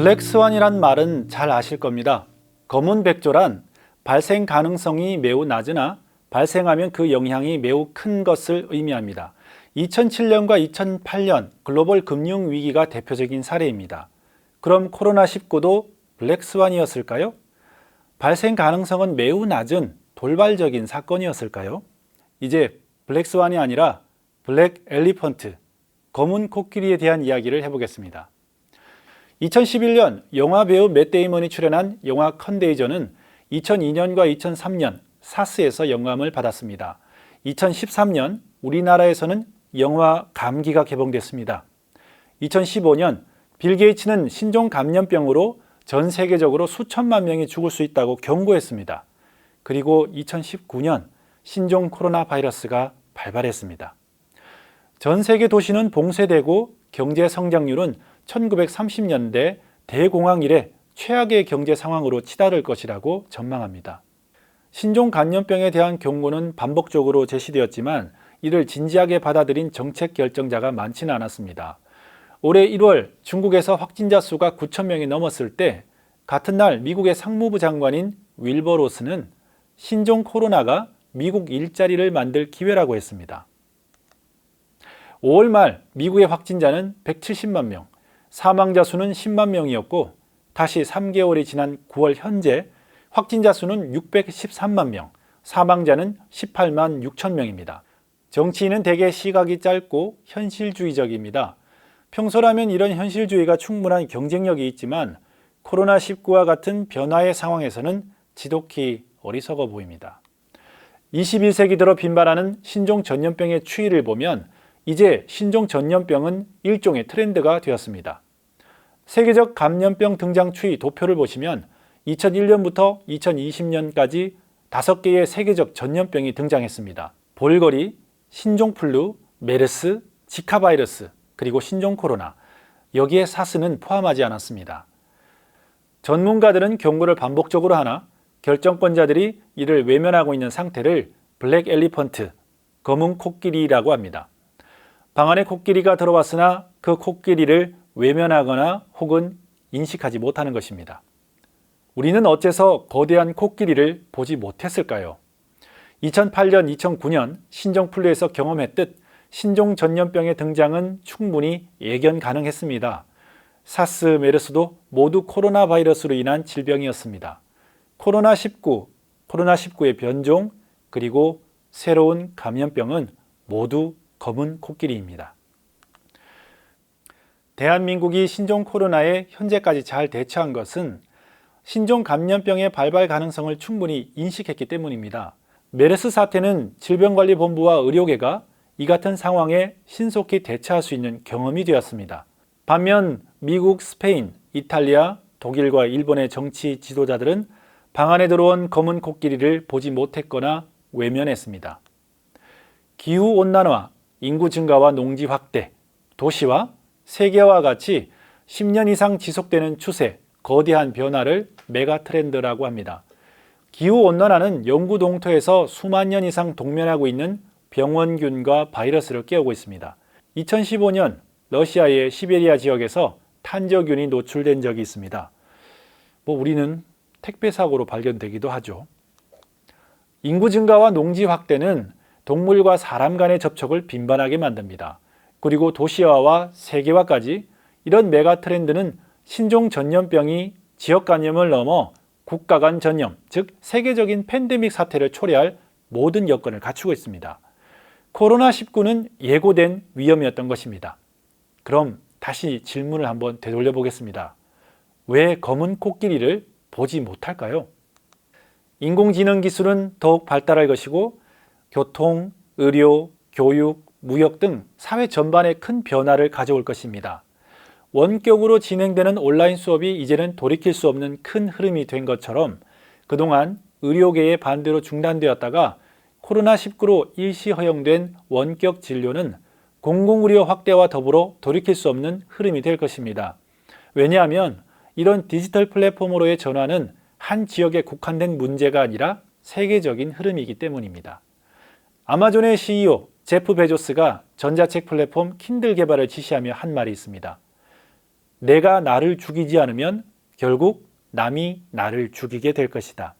블랙스완이란 말은 잘 아실 겁니다. 검은 백조란 발생 가능성이 매우 낮으나 발생하면 그 영향이 매우 큰 것을 의미합니다. 2007년과 2008년 글로벌 금융 위기가 대표적인 사례입니다. 그럼 코로나19도 블랙스완이었을까요? 발생 가능성은 매우 낮은 돌발적인 사건이었을까요? 이제 블랙스완이 아니라 블랙 엘리펀트, 검은 코끼리에 대한 이야기를 해보겠습니다. 2011년 영화배우 맷 데이먼이 출연한 영화 컨데이저는 2002년과 2003년 사스에서 영감을 받았습니다. 2013년 우리나라에서는 영화 감기가 개봉됐습니다. 2015년 빌 게이츠는 신종 감염병으로 전 세계적으로 수천만 명이 죽을 수 있다고 경고했습니다. 그리고 2019년 신종 코로나 바이러스가 발발했습니다. 전 세계 도시는 봉쇄되고 경제 성장률은 1930년대 대공황 이래 최악의 경제 상황으로 치달을 것이라고 전망합니다. 신종 감염병에 대한 경고는 반복적으로 제시되었지만 이를 진지하게 받아들인 정책 결정자가 많지는 않았습니다. 올해 1월 중국에서 확진자 수가 9천 명이 넘었을 때 같은 날 미국의 상무부 장관인 윌버 로스는 신종 코로나가 미국 일자리를 만들 기회라고 했습니다. 5월 말 미국의 확진자는 170만 명, 사망자 수는 10만 명이었고 다시 3개월이 지난 9월 현재 확진자 수는 613만 명, 사망자는 18만 6천 명입니다. 정치인은 대개 시각이 짧고 현실주의적입니다. 평소라면 이런 현실주의가 충분한 경쟁력이 있지만 코로나19와 같은 변화의 상황에서는 지독히 어리석어 보입니다. 21세기 들어 빈발하는 신종 전염병의 추이를 보면 이제 신종 전염병은 일종의 트렌드가 되었습니다. 세계적 감염병 등장 추이 도표를 보시면 2001년부터 2020년까지 5개의 세계적 전염병이 등장했습니다. 볼거리, 신종플루, 메르스, 지카 바이러스, 그리고 신종 코로나, 여기에 사스는 포함하지 않았습니다. 전문가들은 경고를 반복적으로 하나 결정권자들이 이를 외면하고 있는 상태를 블랙 엘리펀트, 검은 코끼리라고 합니다. 방 안에 코끼리가 들어왔으나 그 코끼리를 외면하거나 혹은 인식하지 못하는 것입니다. 우리는 어째서 거대한 코끼리를 보지 못했을까요? 2008년, 2009년 신종플루에서 경험했듯 신종 전염병의 등장은 충분히 예견 가능했습니다. 사스, 메르스도 모두 코로나 바이러스로 인한 질병이었습니다. 코로나19, 코로나19의 변종, 그리고 새로운 감염병은 모두 검은 코끼리입니다. 대한민국이 신종 코로나에 현재까지 잘 대처한 것은 신종 감염병의 발발 가능성을 충분히 인식했기 때문입니다. 메르스 사태는 질병관리본부와 의료계가 이 같은 상황에 신속히 대처할 수 있는 경험이 되었습니다. 반면 미국, 스페인, 이탈리아, 독일과 일본의 정치 지도자들은 방 안에 들어온 검은 코끼리를 보지 못했거나 외면했습니다. 기후온난화, 인구 증가와 농지 확대, 도시화, 세계화와 같이 10년 이상 지속되는 추세, 거대한 변화를 메가 트렌드라고 합니다. 기후온난화는 영구 동토에서 수만 년 이상 동면하고 있는 병원균과 바이러스를 깨우고 있습니다. 2015년 러시아의 시베리아 지역에서 탄저균이 노출된 적이 있습니다. 우리는 택배 사고로 발견되기도 하죠. 인구 증가와 농지 확대는 동물과 사람 간의 접촉을 빈번하게 만듭니다. 그리고 도시화와 세계화까지 이런 메가 트렌드는 신종 전염병이 지역 감염을 넘어 국가 간 전염, 즉 세계적인 팬데믹 사태를 초래할 모든 여건을 갖추고 있습니다. 코로나19는 예고된 위험이었던 것입니다. 그럼 다시 질문을 한번 되돌려 보겠습니다. 왜 검은 코끼리를 보지 못할까요? 인공지능 기술은 더욱 발달할 것이고 교통, 의료, 교육, 무역 등 사회 전반에 큰 변화를 가져올 것입니다. 원격으로 진행되는 온라인 수업이 이제는 돌이킬 수 없는 큰 흐름이 된 것처럼 그동안 의료계의 반대로 중단되었다가 코로나19로 일시 허용된 원격 진료는 공공의료 확대와 더불어 돌이킬 수 없는 흐름이 될 것입니다. 왜냐하면 이런 디지털 플랫폼으로의 전환은 한 지역에 국한된 문제가 아니라 세계적인 흐름이기 때문입니다. 아마존의 CEO 제프 베조스가 전자책 플랫폼 킨들 개발을 지시하며 한 말이 있습니다. 내가 나를 죽이지 않으면 결국 남이 나를 죽이게 될 것이다.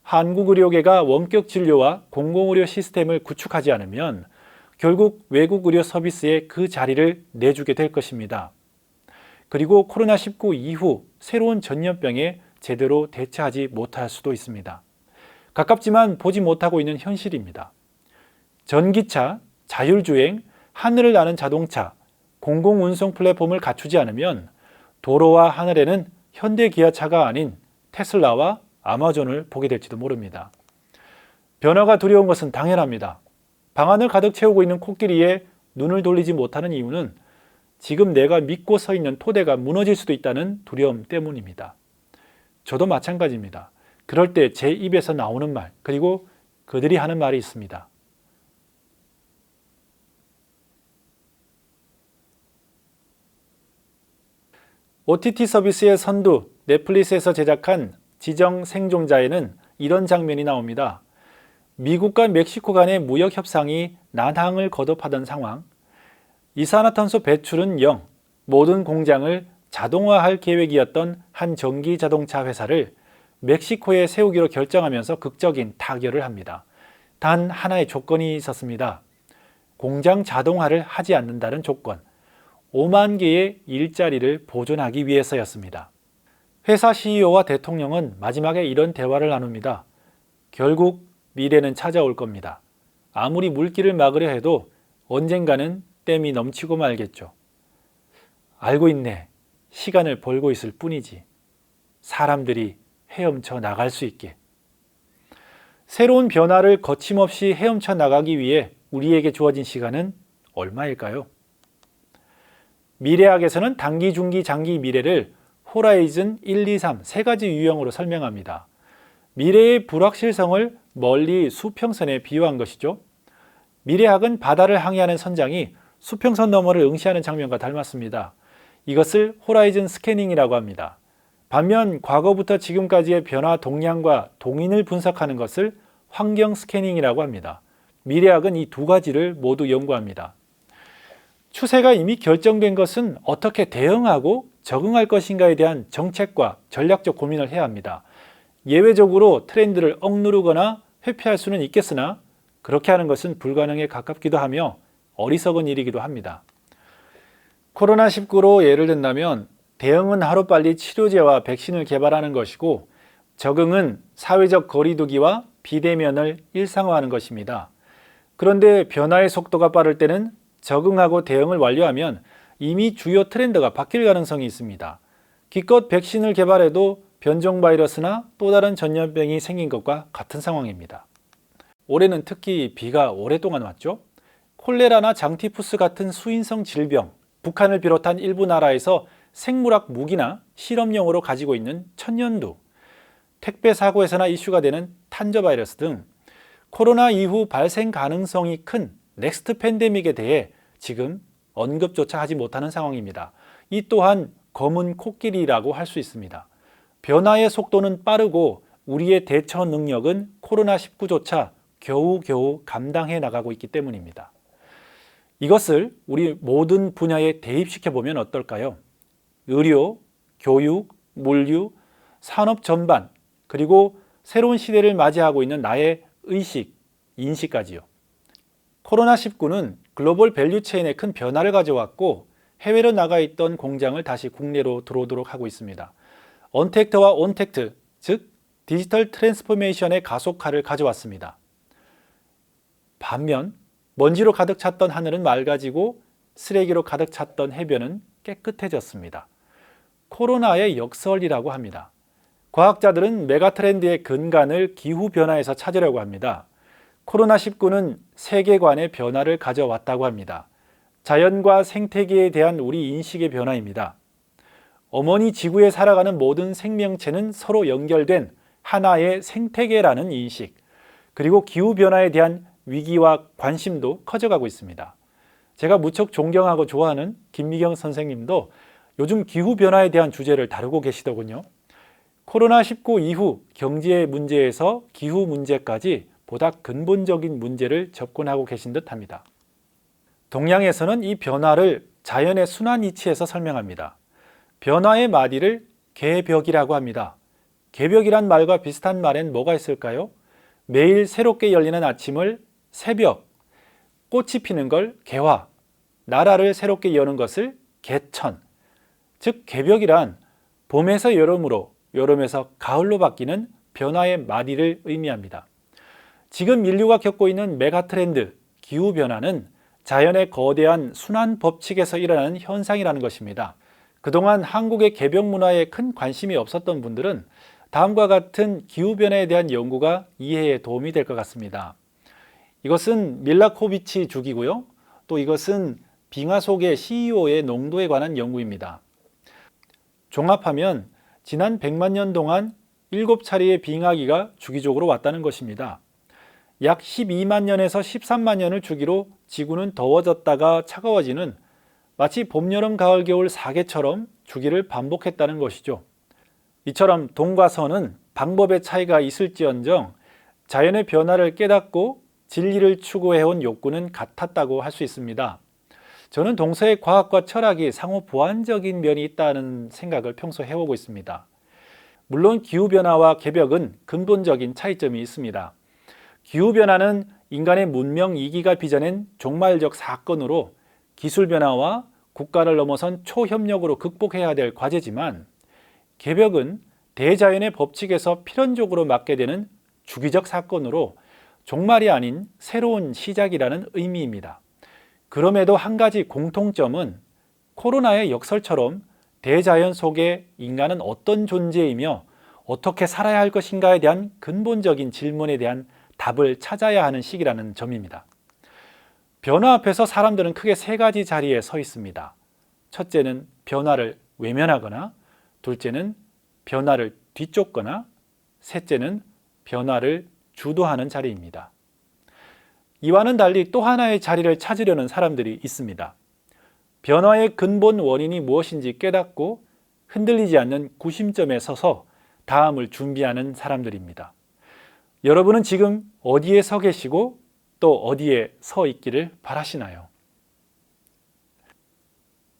한국의료계가 원격 진료와 공공의료 시스템을 구축하지 않으면 결국 외국 의료 서비스에 그 자리를 내주게 될 것입니다. 그리고 코로나19 이후 새로운 전염병에 제대로 대처하지 못할 수도 있습니다. 가깝지만 보지 못하고 있는 현실입니다. 전기차, 자율주행, 하늘을 나는 자동차, 공공운송 플랫폼을 갖추지 않으면 도로와 하늘에는 현대기아차가 아닌 테슬라와 아마존을 보게 될지도 모릅니다. 변화가 두려운 것은 당연합니다. 방안을 가득 채우고 있는 코끼리에 눈을 돌리지 못하는 이유는 지금 내가 믿고 서 있는 토대가 무너질 수도 있다는 두려움 때문입니다. 저도 마찬가지입니다. 그럴 때 제 입에서 나오는 말, 그리고 그들이 하는 말이 있습니다. OTT 서비스의 선두 넷플릭스에서 제작한 지정 생존자에는 이런 장면이 나옵니다. 미국과 멕시코 간의 무역 협상이 난항을 거듭하던 상황, 이산화탄소 배출은 0, 모든 공장을 자동화할 계획이었던 한 전기 자동차 회사를 멕시코에 세우기로 결정하면서 극적인 타결을 합니다. 단 하나의 조건이 있었습니다. 공장 자동화를 하지 않는다는 조건, 5만 개의 일자리를 보존하기 위해서였습니다. 회사 CEO와 대통령은 마지막에 이런 대화를 나눕니다. 결국 미래는 찾아올 겁니다. 아무리 물길을 막으려 해도 언젠가는 댐이 넘치고 말겠죠. 알고 있네. 시간을 벌고 있을 뿐이지. 사람들이 헤엄쳐 나갈 수 있게. 새로운 변화를 거침없이 헤엄쳐 나가기 위해 우리에게 주어진 시간은 얼마일까요? 미래학에서는 단기, 중기, 장기 미래를 호라이즌 1, 2, 3 세 가지 유형으로 설명합니다. 미래의 불확실성을 멀리 수평선에 비유한 것이죠. 미래학은 바다를 항해하는 선장이 수평선 너머를 응시하는 장면과 닮았습니다. 이것을 호라이즌 스캐닝이라고 합니다. 반면 과거부터 지금까지의 변화 동향과 동인을 분석하는 것을 환경 스캐닝이라고 합니다. 미래학은 이 두 가지를 모두 연구합니다. 추세가 이미 결정된 것은 어떻게 대응하고 적응할 것인가에 대한 정책과 전략적 고민을 해야 합니다. 예외적으로 트렌드를 억누르거나 회피할 수는 있겠으나 그렇게 하는 것은 불가능에 가깝기도 하며 어리석은 일이기도 합니다. 코로나19로 예를 든다면 대응은 하루빨리 치료제와 백신을 개발하는 것이고 적응은 사회적 거리두기와 비대면을 일상화하는 것입니다. 그런데 변화의 속도가 빠를 때는 적응하고 대응을 완료하면 이미 주요 트렌드가 바뀔 가능성이 있습니다. 기껏 백신을 개발해도 변종 바이러스나 또 다른 전염병이 생긴 것과 같은 상황입니다. 올해는 특히 비가 오랫동안 왔죠. 콜레라나 장티푸스 같은 수인성 질병, 북한을 비롯한 일부 나라에서 생물학 무기나 실험용으로 가지고 있는 천연두, 택배 사고에서나 이슈가 되는 탄저 바이러스 등 코로나 이후 발생 가능성이 큰 넥스트 팬데믹에 대해 지금 언급조차 하지 못하는 상황입니다. 이 또한 검은 코끼리라고 할 수 있습니다. 변화의 속도는 빠르고 우리의 대처 능력은 코로나19조차 겨우겨우 감당해 나가고 있기 때문입니다. 이것을 우리 모든 분야에 대입시켜 보면 어떨까요? 의료, 교육, 물류, 산업 전반, 그리고 새로운 시대를 맞이하고 있는 나의 의식, 인식까지요. 코로나19는 글로벌 밸류체인에 큰 변화를 가져왔고 해외로 나가 있던 공장을 다시 국내로 들어오도록 하고 있습니다. 언택트와 온택트, 즉 디지털 트랜스포메이션의 가속화를 가져왔습니다. 반면 먼지로 가득 찼던 하늘은 맑아지고 쓰레기로 가득 찼던 해변은 깨끗해졌습니다. 코로나의 역설이라고 합니다. 과학자들은 메가트렌드의 근간을 기후변화에서 찾으려고 합니다. 코로나19는 세계관의 변화를 가져왔다고 합니다. 자연과 생태계에 대한 우리 인식의 변화입니다. 어머니 지구에 살아가는 모든 생명체는 서로 연결된 하나의 생태계라는 인식, 그리고 기후변화에 대한 위기와 관심도 커져가고 있습니다. 제가 무척 존경하고 좋아하는 김미경 선생님도 요즘 기후변화에 대한 주제를 다루고 계시더군요. 코로나19 이후 경제 문제에서 기후 문제까지 보다 근본적인 문제를 접근하고 계신 듯합니다. 동양에서는 이 변화를 자연의 순환 이치에서 설명합니다. 변화의 마디를 개벽이라고 합니다. 개벽이란 말과 비슷한 말엔 뭐가 있을까요? 매일 새롭게 열리는 아침을 새벽, 꽃이 피는 걸 개화, 나라를 새롭게 여는 것을 개천. 즉 개벽이란 봄에서 여름으로, 여름에서 가을로 바뀌는 변화의 마디를 의미합니다. 지금 인류가 겪고 있는 메가 트렌드, 기후변화는 자연의 거대한 순환 법칙에서 일어나는 현상이라는 것입니다. 그동안 한국의 개벽 문화에 큰 관심이 없었던 분들은 다음과 같은 기후변화에 대한 연구가 이해에 도움이 될 것 같습니다. 이것은 밀라코비치 주기고요. 또 이것은 빙하 속의 CEO의 농도에 관한 연구입니다. 종합하면 지난 100만 년 동안 7차례의 빙하기가 주기적으로 왔다는 것입니다. 약 12만 년에서 13만 년을 주기로 지구는 더워졌다가 차가워지는 마치 봄, 여름, 가을, 겨울 4계처럼 주기를 반복했다는 것이죠. 이처럼 동과 서는 방법의 차이가 있을지언정 자연의 변화를 깨닫고 진리를 추구해온 욕구는 같았다고 할 수 있습니다. 저는 동서의 과학과 철학이 상호 보완적인 면이 있다는 생각을 평소 해오고 있습니다. 물론 기후변화와 개벽은 근본적인 차이점이 있습니다. 기후변화는 인간의 문명 이기가 빚어낸 종말적 사건으로 기술변화와 국가를 넘어선 초협력으로 극복해야 될 과제지만 개벽은 대자연의 법칙에서 필연적으로 맞게 되는 주기적 사건으로 종말이 아닌 새로운 시작이라는 의미입니다. 그럼에도 한 가지 공통점은 코로나의 역설처럼 대자연 속에 인간은 어떤 존재이며 어떻게 살아야 할 것인가에 대한 근본적인 질문에 대한 답을 찾아야 하는 시기라는 점입니다. 변화 앞에서 사람들은 크게 세 가지 자리에 서 있습니다. 첫째는 변화를 외면하거나, 둘째는 변화를 뒤쫓거나, 셋째는 변화를 주도하는 자리입니다. 이와는 달리 또 하나의 자리를 찾으려는 사람들이 있습니다. 변화의 근본 원인이 무엇인지 깨닫고 흔들리지 않는 구심점에 서서 다음을 준비하는 사람들입니다. 여러분은 지금 어디에 서 계시고 또 어디에 서 있기를 바라시나요?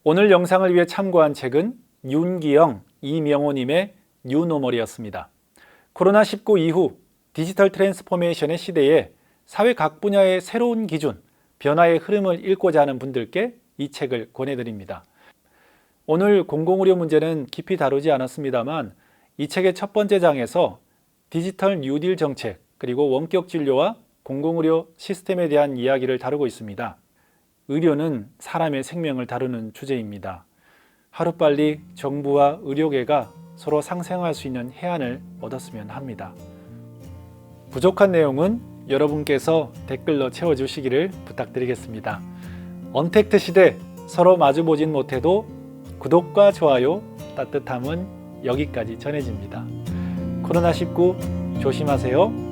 오늘 영상을 위해 참고한 책은 윤기영, 이명호님의 뉴노멀이었습니다. 코로나19 이후 디지털 트랜스포메이션의 시대에 사회 각 분야의 새로운 기준, 변화의 흐름을 읽고자 하는 분들께 이 책을 권해드립니다. 오늘 공공의료 문제는 깊이 다루지 않았습니다만 이 책의 첫 번째 장에서 디지털 뉴딜 정책 그리고 원격 진료와 공공의료 시스템에 대한 이야기를 다루고 있습니다. 의료는 사람의 생명을 다루는 주제입니다. 하루빨리 정부와 의료계가 서로 상생할 수 있는 해안을 얻었으면 합니다. 부족한 내용은 여러분께서 댓글로 채워주시기를 부탁드리겠습니다. 언택트 시대 서로 마주보진 못해도 구독과 좋아요, 따뜻함은 여기까지 전해집니다. 코로나19 조심하세요.